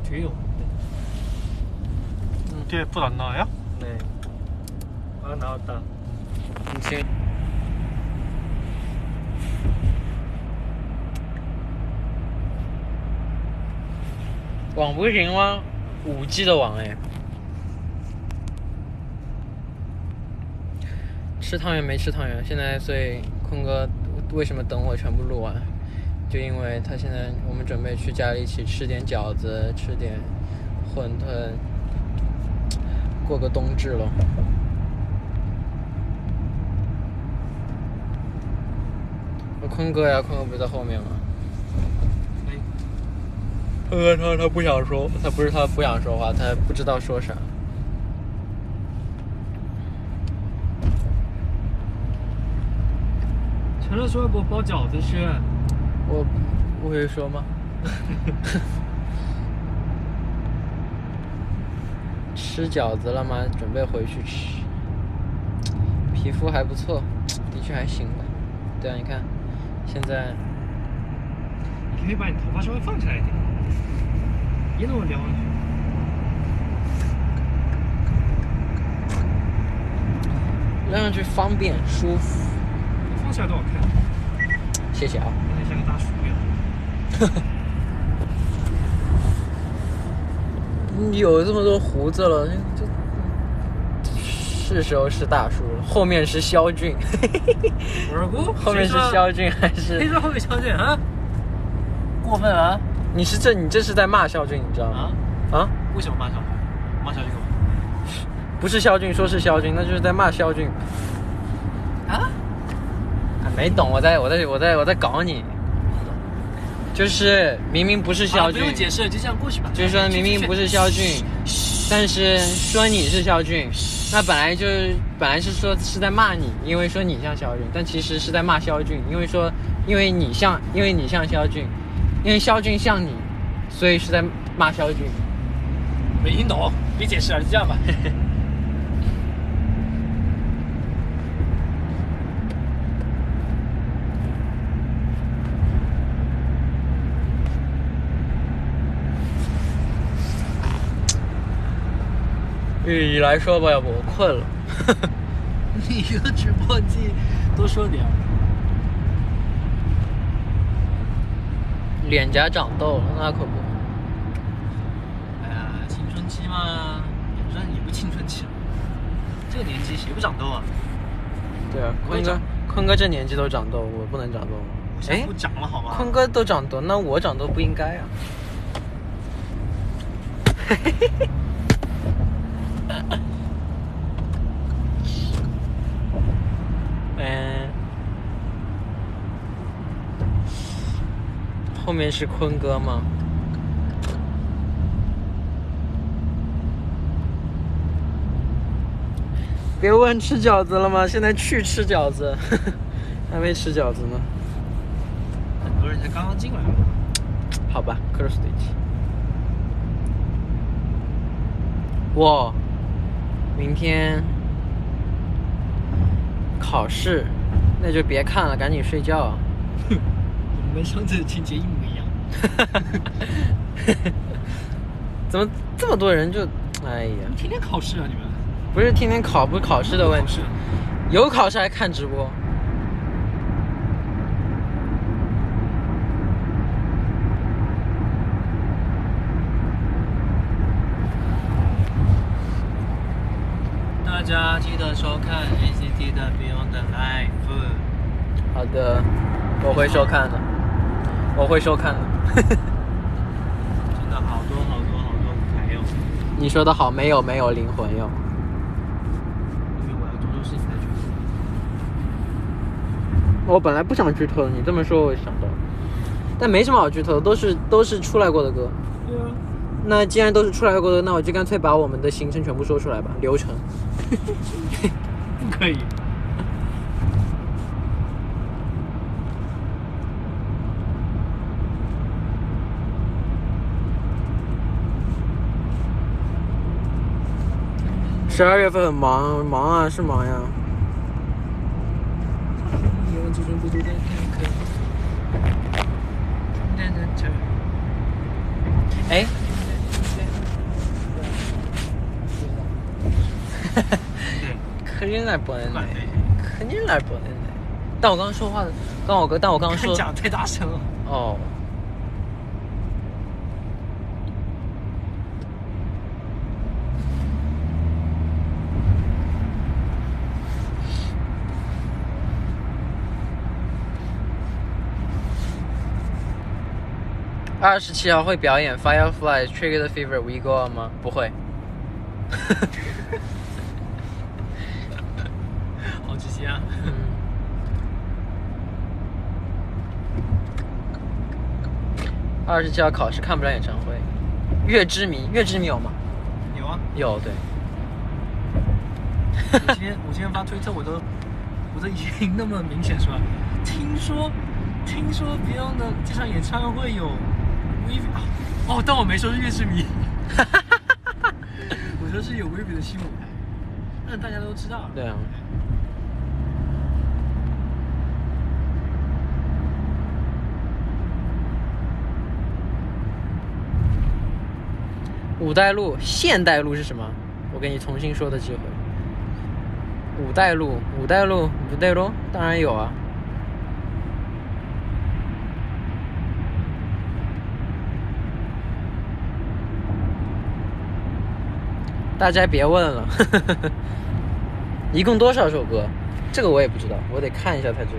돼요. 뒤에 불 안 나와요? 네. 아 나왔다.行。网不行吗？5G 的网哎。吃汤圆没吃汤圆，现在所以坤哥为什么等我全部录完？就因为他现在我们准备去家里一起吃点饺子，吃点馄饨，过个冬至了。坤哥呀，坤哥不是在后面吗？坤哥他不想说，他不想说话，他不知道说啥。陈乐说要给我包饺子吃，我不会说吗？吃饺子了吗？准备回去吃。皮肤还不错，的确还行吧。对啊，你看，现在你可以把你头发稍微放起来一点，别那么撩上去。让上去方便舒服。放起来多好看，谢谢啊。有点像个大叔一样。你有这么多胡子了，就是时候是大叔了。后面是肖俊，我说姑，后面是肖俊还是？谁说后面肖俊啊？过分啊！你这是在骂肖俊，你知道吗？啊？为什么骂肖俊？骂肖俊干嘛？不是肖俊，说是肖俊，那就是在骂肖俊。啊？没懂，我在搞你。就是明明不是肖俊，不用解释，就这样过去吧。就是说明明不是肖俊，但是说你是肖俊，那本来是说是在骂你，因为说你像肖俊，但其实是在骂肖俊，因为你像肖俊，因为肖俊像你，所以是在骂肖俊。没听懂，别解释了，就这样吧。你来说吧，要不我困了。你的直播机多说点。脸颊长痘了，那可不。哎呀，青春期嘛，也不青春期了。这个年纪谁不长痘啊？对啊，坤哥这年纪都长痘，我不能长痘吗？哎，不长了好吗？坤哥都长痘，那我长痘不应该啊。后面是坤哥吗？别问吃饺子了吗？现在去吃饺子，还没吃饺子呢。很多人才刚刚进来。好吧 ，Crossstitch。我明天考试，那就别看了，赶紧睡觉。我们上次的情节一模一样。怎么这么多人就？哎呀！天天考试啊，你们？不是天天考，不是考试的问题。有考试还看直播。大家记得收看 ACT 的 Beyond the Life。好的，我会收看的，我会收看的。真的好多舞台哟。你说的好，没有灵魂哟。因为我要做事情再剧透。我本来不想剧透的，你这么说我想到，但没什么好剧透的，都是出来过的歌。对啊。那既然都是出来过的，那我就干脆把我们的行程全部说出来吧，流程。不可以。12月份很忙啊，是忙呀。最终孤独的片刻。哎，큰일 날 뻔했네. 큰일 날 뻔했네. 但我刚刚说话的，但我刚刚说讲太大声了。哦。27号会表演 Firefly Trigger the Fever We Go On 吗？不会。好直接啊。27号考试看不了演唱会。月之谜有吗？有啊。有，对。我今天发推特，我都已经那么明显说，听说 Beyond 的这场演唱会有 Vivi 哦，但我没说是月之谜，我说是有 Vivi 的新舞台，那大家都知道。对啊。五代路、现代路是什么？我给你重新说的机会。五代路当然有啊。大家别问了。一共多少首歌？这个我也不知道，我得看一下才知道。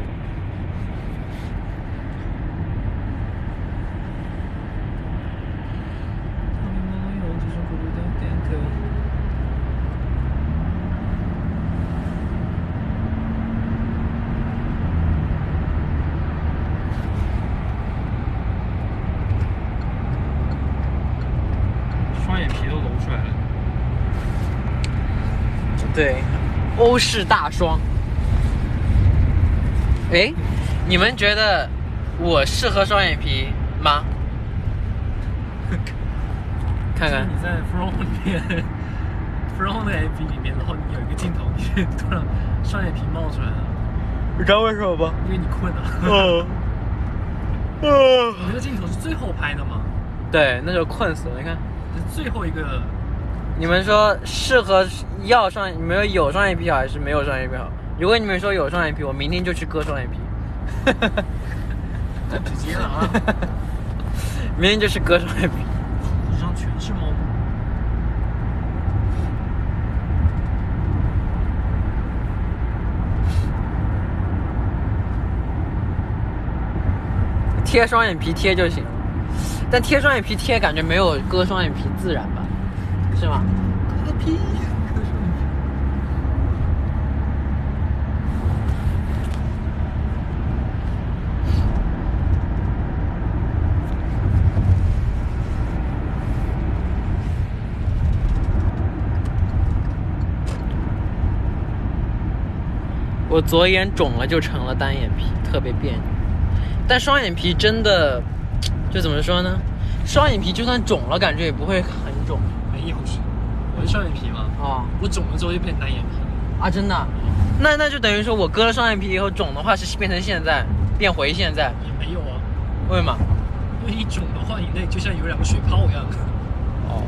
双眼皮都揉出来了。对，欧式大双。哎，你们觉得我适合双眼皮吗？看看你在 From 里面 ，From 的 MV 里面，然后你有一个镜头，你突然双眼皮冒出来了。你知道为什么吗？因为你困了。你那个镜头是最后拍的吗？对，那就困死了。你看，最后一个。你们说适合你们有双眼皮好还是没有双眼皮好？如果你们说有双眼皮，我明天就去割双眼皮。太直接了啊！明天就去割双眼皮。头上全是猫毛。贴双眼皮贴就行，但贴双眼皮贴感觉没有割双眼皮自然吧？是吗？割屁，割双眼皮。我左眼肿了就成了单眼皮，特别别扭。但双眼皮真的，就怎么说呢？双眼皮就算肿了，感觉也不会很肿。没有是，我是双眼皮嘛。哦，我肿了之后就变单眼皮了。啊，真的？那就等于说我割了双眼皮以后肿的话是变成现在，变回现在？也没有啊。为什么？因为一肿的话，你那就像有两个水泡一样。哦。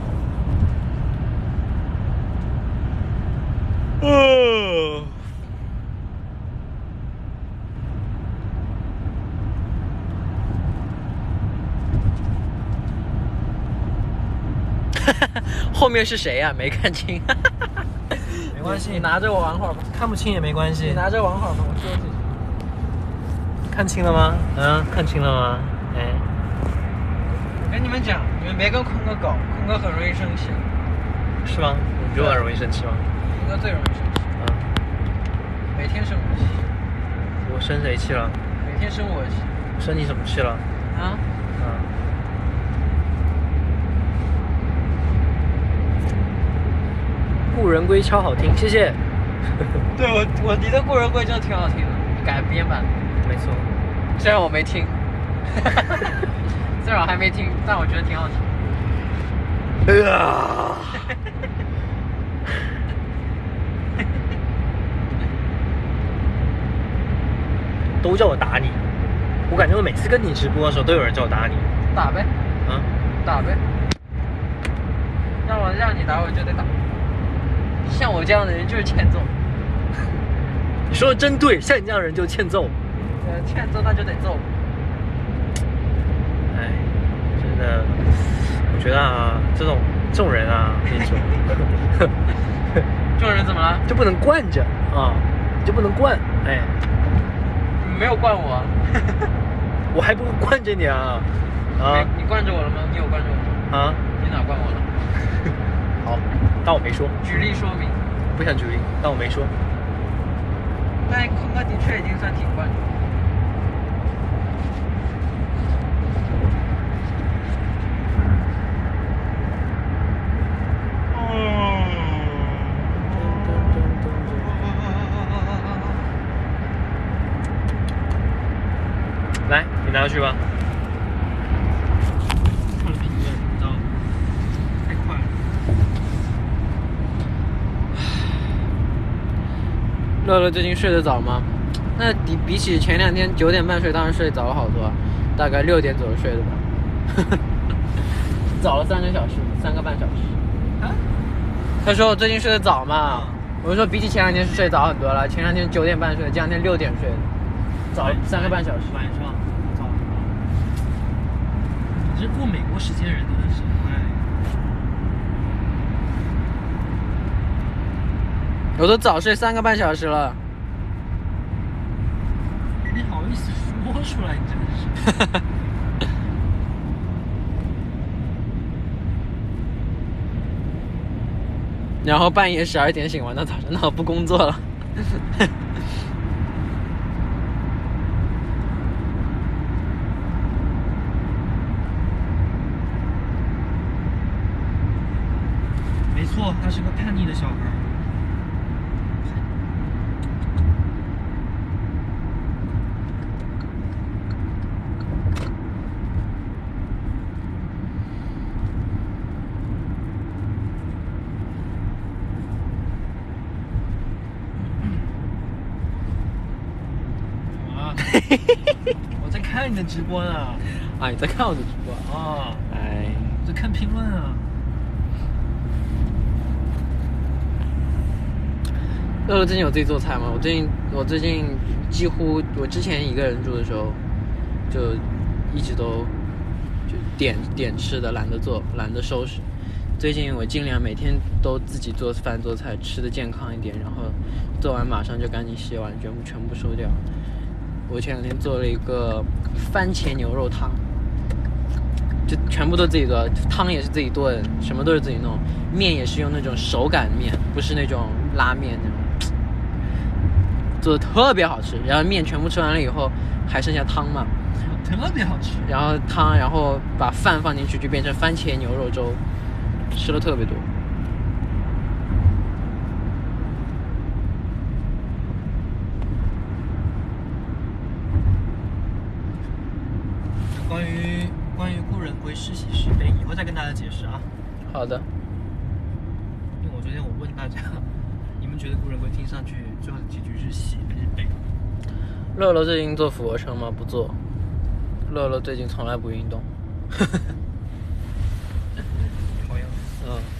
后面是谁呀？没看清。没关系，你拿着我玩会儿吧。看不清也没关系。你拿着玩会儿吧，我说几句。看清了吗？看清了吗？哎，我跟你们讲，你们别跟坤哥搞，坤哥很容易生气。是吗？你比我容易生气吗？坤哥最容易生气。每天生我气。我生谁气了？每天生我气。生你什么气了？啊？故人归超好听，谢谢。对你的故人归真的挺好听的，改编版。没错。虽然我没听，虽然我还没听，但我觉得挺好听。都都叫我打你，我感觉我每次跟你直播的时候都有人叫我打你。打呗，啊，打呗，让你打我就得打。像我这样的人就是欠揍。你说的真对，像你这样的人就欠揍。欠揍那就得揍。哎，真的，我觉得啊，这种人啊，我跟你说，这种人怎么了？就不能惯着啊，就不能惯。哎，你没有惯我。我还不惯着你啊。啊，你惯着我了吗？你有惯着我吗？啊，你哪惯我了？好，当我没说。举例说明。不想举例，当我没说。但坤哥的确已经算挺惯着。来，你拿过去吧。看了评论，你知道，太快了。乐乐最近睡得早吗？那比起前2天9点半睡，当然睡早了好多，大概6点左右睡的吧。早了3个小时，3个半小时。啊？他说我最近睡得早嘛，我就说比起前2天是睡早很多了，前2天9点半睡的，这2天6点睡的，早了3个半小时。晚上早了。你是过美国时间人真的是，哎。我都早睡3个半小时了。你好意思说出来，你真的是。然后半夜12点醒完，到早上那我不工作了。没错，他是个叛逆的小孩。我在看你的直播呢。啊，你在看我的直播啊？哎，我在看评论啊。乐乐最近有自己做菜吗？我最近几乎，我之前一个人住的时候，就一直都就点吃的，懒得做，懒得收拾。最近我尽量每天都自己做饭做菜，吃的健康一点，然后做完马上就赶紧洗碗，全部收掉。我前2天做了一个番茄牛肉汤，就全部都自己做，汤也是自己炖，什么都是自己弄，面也是用那种手擀面，不是那种拉面那种，做的特别好吃。然后面全部吃完了以后，还剩下汤嘛，特别好吃。然后汤，然后把饭放进去，就变成番茄牛肉粥，吃了特别多。关于故人归师洗石碑，以后再跟大家解释啊。好的。因为昨天我问大家，你们觉得故人归听上去最后的结局是洗还是碑？乐乐最近做俯卧撑吗？不做。乐乐最近从来不运动。好样的。嗯。